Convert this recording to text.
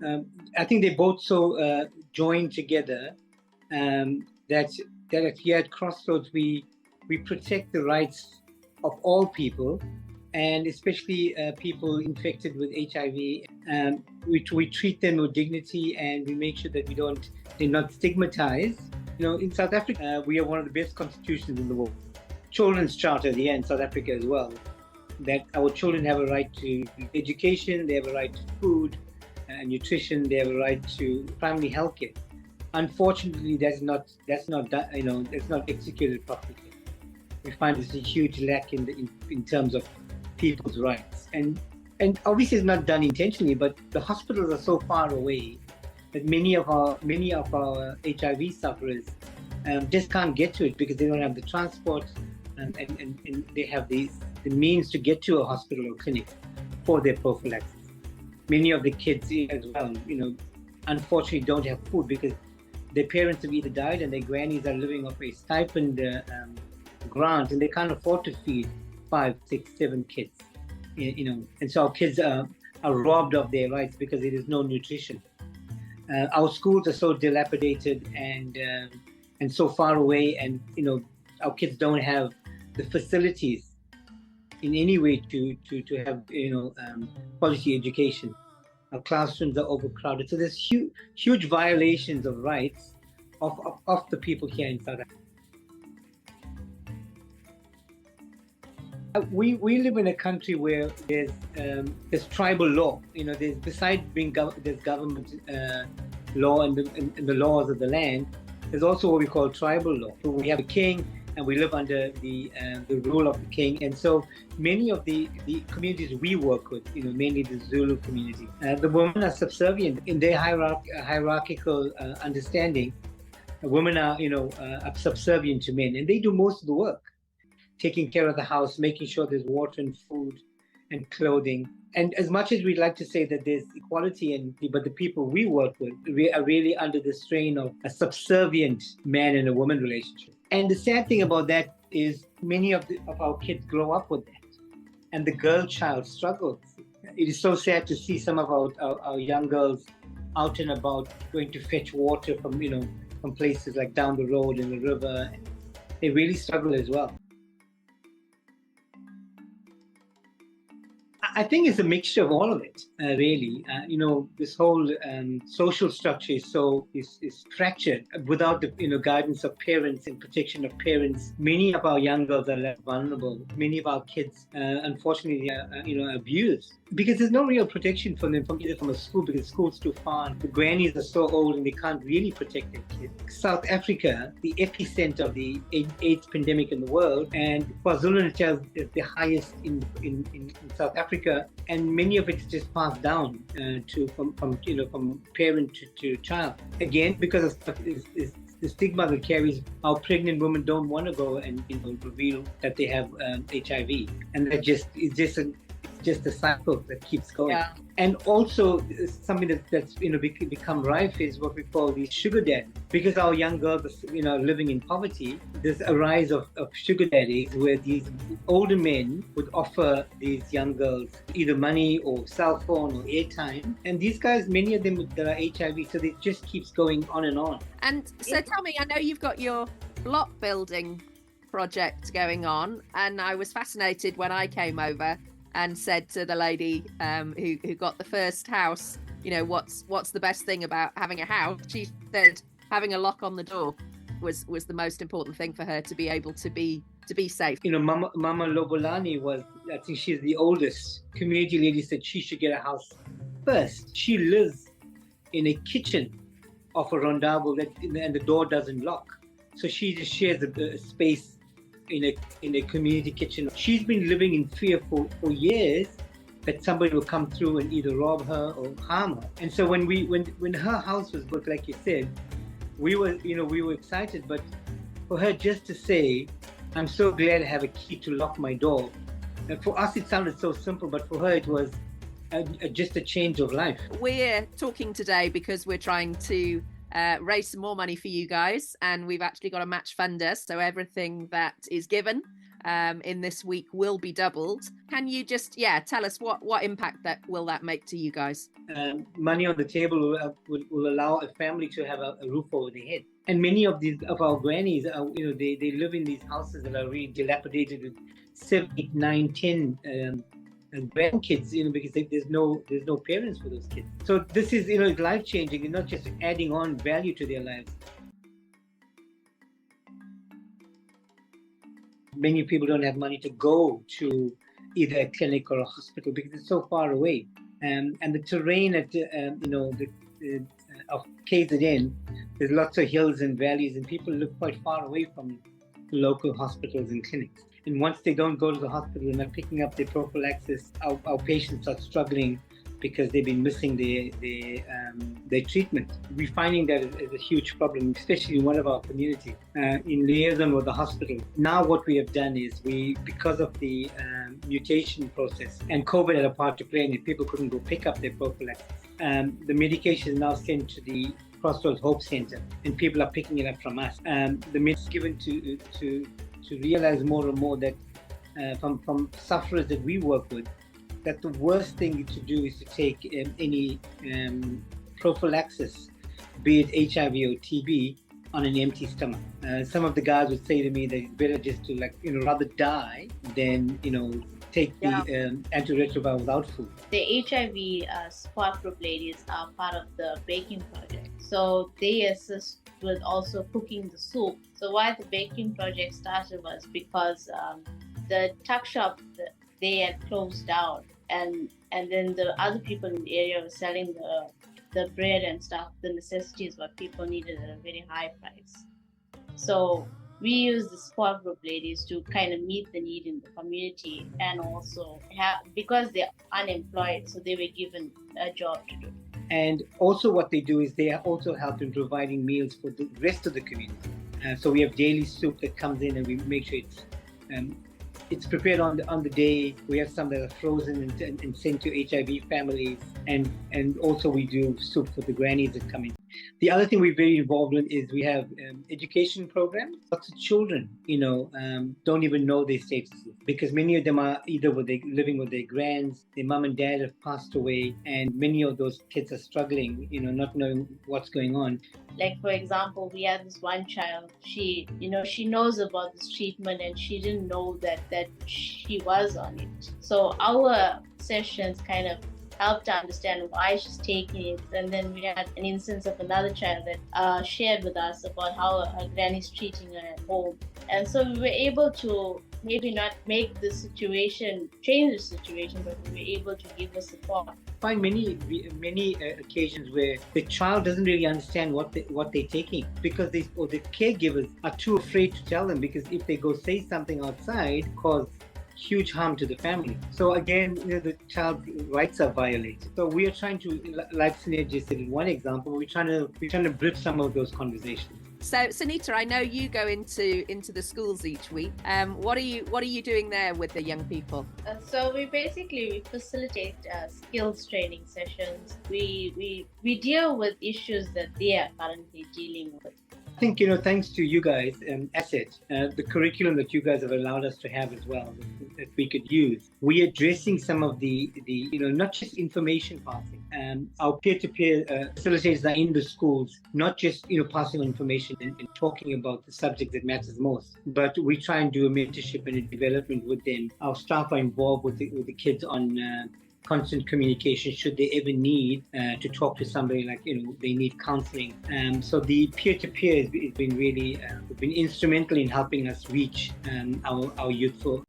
I think they both so joined together that here at Crossroads we protect the rights of all people, and especially people infected with HIV. We treat them with dignity, and we make sure that they're not stigmatized. In South Africa, we have one of the best constitutions in the world. Children's Charter here in South Africa as well, that our children have a right to education, they have a right to food and nutrition, they have a right to primary health care. Unfortunately, that's not executed properly. We find there's a huge lack in terms of people's rights, and obviously it's not done intentionally, but the hospitals are so far away that many of our HIV sufferers just can't get to it because they don't have the transport and they have the means to get to a hospital or clinic for their prophylaxis. Many of the kids as well, unfortunately don't have food because their parents have either died and their grannies are living off a stipend grant, and they can't afford to feed 5, 6, 7 kids. And so our kids are robbed of their rights because there is no nutrition. Our schools are so dilapidated and so far away, and our kids don't have the facilities in any way to have quality education. Our classrooms are overcrowded, so there's huge violations of rights of the people here in South Africa. We live in a country where there's tribal law. There's besides there's government law and the laws of the land. There's also what we call tribal law. So we have a king, and we live under the rule of the king. And so many of the communities we work with, mainly the Zulu community, the women are subservient in their hierarchical understanding. Women are subservient to men, and they do most of the work, taking care of the house, making sure there's water and food and clothing. And as much as we'd like to say that there's equality, but the people we work with are really under the strain of a subservient man and a woman relationship. And the sad thing about that is many of our kids grow up with that, and the girl child struggles. It is so sad to see some of our young girls out and about going to fetch water from places like down the road in the river. They really struggle as well. I think it's a mixture of all of it, really. This whole social structure is fractured without the guidance of parents and protection of parents. Many of our young girls are left vulnerable. Many of our kids, unfortunately, are abused because there's no real protection for them from a school, because school's too far. The grannies are so old and they can't really protect their kids. South Africa, the epicentre of the AIDS pandemic in the world, and Kwa-Zulu Natal is the highest in South Africa, and many of it's just passed down from parent to child. Again, because of the stigma that carries, our pregnant women don't want to go and reveal that they have HIV, and that it's just a cycle that keeps going. Yeah. And also something that's become rife is what we call the sugar daddy. Because our young girls are living in poverty, there's a rise of sugar daddies where these older men would offer these young girls either money or cell phone or airtime. And these guys, many of them that are HIV, so it just keeps going on and on. And so tell me, I know you've got your block building project going on, and I was fascinated when I came over and said to the lady who got the first house, what's the best thing about having a house? She said having a lock on the door was the most important thing for her to be able to be safe. Mama Lobolani I think she's the oldest. Community lady said she should get a house first. She lives in a kitchen of a rondabo and the door doesn't lock. So she just shares a space in a community kitchen. She's been living in fear for years that somebody will come through and either rob her or harm her. And so when her house was built, like you said, we were excited, but for her just to say, I'm so glad I have a key to lock my door. And for us it sounded so simple, but for her it was just a change of life. We're talking today because we're trying to raise some more money for you guys, and we've actually got a match funder, so everything that is given in this week will be doubled. Can you just tell us what impact will that make to you guys? Money on the table will allow a family to have a roof over their head. And many of our grannies are, they live in these houses that are really dilapidated with 7, 8, 9, 10 grandkids, because there's no parents for those kids. So this is, life changing and not just adding on value to their lives. Many people don't have money to go to either a clinic or a hospital because it's so far away. And the terrain at of KZN, there's lots of hills and valleys, and people live quite far away from local hospitals and clinics. And once they don't go to the hospital and are picking up their prophylaxis, our patients are struggling because they've been missing their treatment. We're finding that is a huge problem, especially in one of our communities, in liaison with the hospital. Now what we have done is because of the mutation process, and COVID had a part to play in it, people couldn't go pick up their prophylaxis. The medication is now sent to the Crossroads Hope Center, and people are picking it up from us. The med is given to realize more and more that from sufferers that we work with, that the worst thing to do is to take any prophylaxis, be it HIV or TB, on an empty stomach. Some of the guys would say to me that it's better just to rather die than take the antiretroviral without food. The HIV support group ladies are part of the baking project, so they assist with also cooking the soup. So why the baking project started was because the tuck shop, they had closed down, and then the other people in the area were selling the bread and stuff, the necessities what people needed at a very high price. So we use the support group ladies to kind of meet the need in the community, and also because they're unemployed, so they were given a job to do. And also what they do is they also help in providing meals for the rest of the community. So we have daily soup that comes in, and we make sure it's prepared on the day. We have some that are frozen and sent to HIV families, and also we do soup for the grannies that come in. The other thing we're very involved in is we have education programs. Lots of children, don't even know their statuses, because many of them are either living with their grands, their mom and dad have passed away, and many of those kids are struggling, not knowing what's going on. Like, for example, we had this one child, she knows about this treatment, and she didn't know that she was on it. So our sessions kind of helped her understand why she's taking it. And then we had an instance of another child that shared with us about how her granny's treating her at home. And so we were able to maybe not make the situation, change the situation, but we were able to give her support. I find many occasions where the child doesn't really understand what they're taking, because the caregivers are too afraid to tell them, because if they go say something outside, cause huge harm to the family. So again, the child's rights are violated. So we are trying to, like Sunil just said in one example, we're trying to bridge some of those conversations. So Sunita, I know you go into the schools each week. What are you doing there with the young people? So we facilitate skills training sessions. We deal with issues that they are currently dealing with. I think, thanks to you guys, Asset, the curriculum that you guys have allowed us to have as well, that we could use, we're addressing some of the not just information passing. Our peer-to-peer facilitators are in the schools, not just, passing on information and talking about the subject that matters most, but we try and do a mentorship and a development with them. Our staff are involved with the kids on constant communication should they ever need to talk to somebody, like they need counseling. So the peer-to-peer has been really been instrumental in helping us reach our youthful